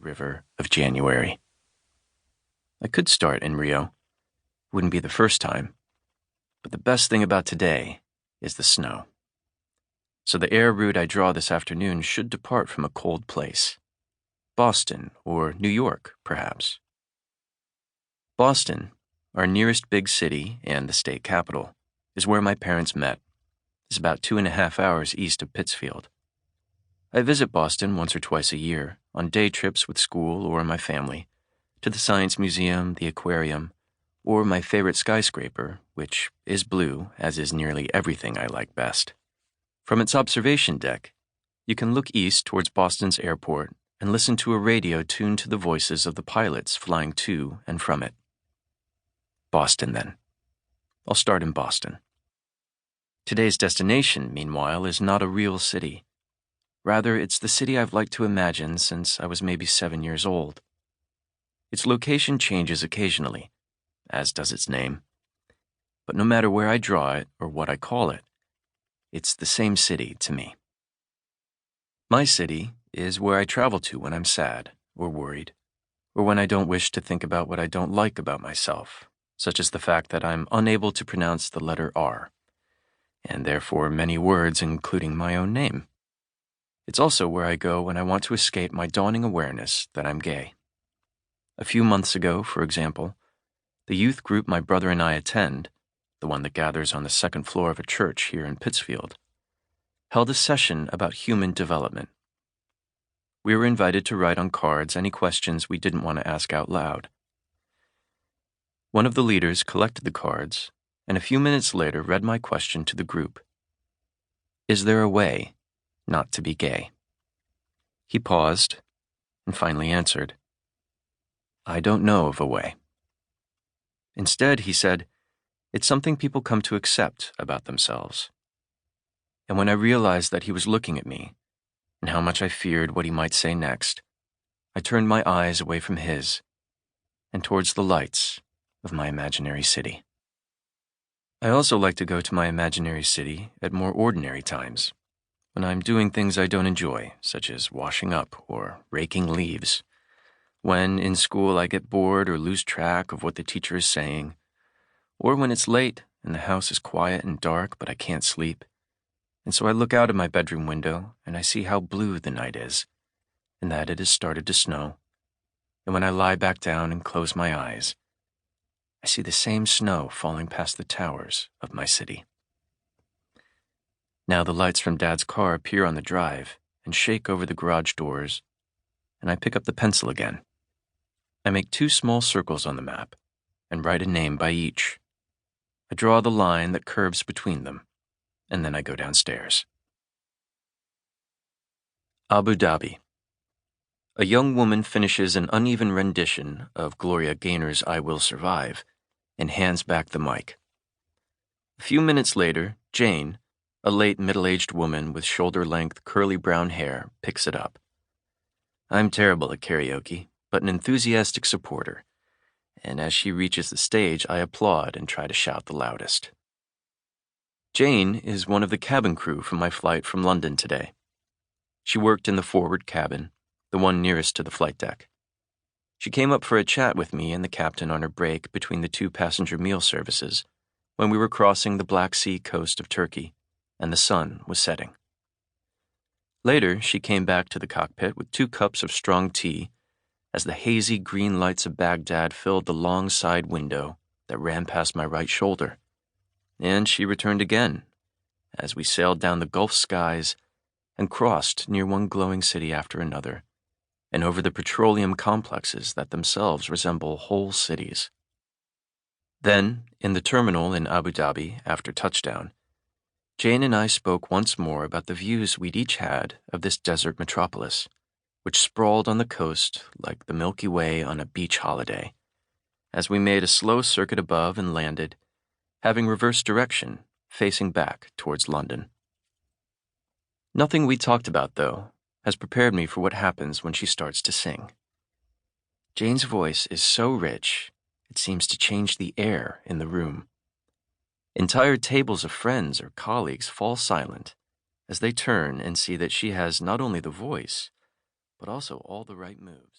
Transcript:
river of January. I could start in Rio. Wouldn't be the first time. But the best thing about today is the snow. So the air route I draw this afternoon should depart from a cold place. Boston or New York, perhaps. Boston, our nearest big city and the state capital, is where my parents met. It's about 2.5 hours east of Pittsfield. I visit Boston once or twice a year, on day trips with school or my family, to the Science Museum, the aquarium, or my favorite skyscraper, which is blue, as is nearly everything I like best. From its observation deck, you can look east towards Boston's airport and listen to a radio tuned to the voices of the pilots flying to and from it. Boston, then. I'll start in Boston. Today's destination, meanwhile, is not a real city. Rather, it's the city I've liked to imagine since I was maybe 7 years old. Its location changes occasionally, as does its name. But no matter where I draw it or what I call it, it's the same city to me. My city is where I travel to when I'm sad or worried, or when I don't wish to think about what I don't like about myself, such as the fact that I'm unable to pronounce the letter R, and therefore many words, including my own name. It's also where I go when I want to escape my dawning awareness that I'm gay. A few months ago, for example, the youth group my brother and I attend, the one that gathers on the second floor of a church here in Pittsfield, held a session about human development. We were invited to write on cards any questions we didn't want to ask out loud. One of the leaders collected the cards, and a few minutes later read my question to the group. Is there a way not to be gay? He paused and finally answered, I don't know of a way. Instead, he said, it's something people come to accept about themselves. And when I realized that he was looking at me, and how much I feared what he might say next, I turned my eyes away from his and towards the lights of my imaginary city. I also like to go to my imaginary city at more ordinary times, when I'm doing things I don't enjoy, such as washing up or raking leaves. When, in school, I get bored or lose track of what the teacher is saying, or when it's late and the house is quiet and dark but I can't sleep, and so I look out of my bedroom window and I see how blue the night is, and that it has started to snow, and when I lie back down and close my eyes, I see the same snow falling past the towers of my city. Now the lights from Dad's car appear on the drive and shake over the garage doors, and I pick up the pencil again. I make 2 small circles on the map and write a name by each. I draw the line that curves between them, and then I go downstairs. Abu Dhabi. A young woman finishes an uneven rendition of Gloria Gaynor's I Will Survive and hands back the mic. A few minutes later, Jane, a late middle-aged woman with shoulder-length curly brown hair, picks it up. I'm terrible at karaoke, but an enthusiastic supporter, and as she reaches the stage, I applaud and try to shout the loudest. Jane is one of the cabin crew from my flight from London today. She worked in the forward cabin, the one nearest to the flight deck. She came up for a chat with me and the captain on her break between the 2 passenger meal services when we were crossing the Black Sea coast of Turkey and the sun was setting. Later, she came back to the cockpit with 2 cups of strong tea as the hazy green lights of Baghdad filled the long side window that ran past my right shoulder. And she returned again as we sailed down the Gulf skies and crossed near one glowing city after another, and over the petroleum complexes that themselves resemble whole cities. Then, in the terminal in Abu Dhabi after touchdown, Jane and I spoke once more about the views we'd each had of this desert metropolis, which sprawled on the coast like the Milky Way on a beach holiday, as we made a slow circuit above and landed, having reversed direction, facing back towards London. Nothing we talked about, though, has prepared me for what happens when she starts to sing. Jane's voice is so rich, it seems to change the air in the room. Entire tables of friends or colleagues fall silent as they turn and see that she has not only the voice, but also all the right moves.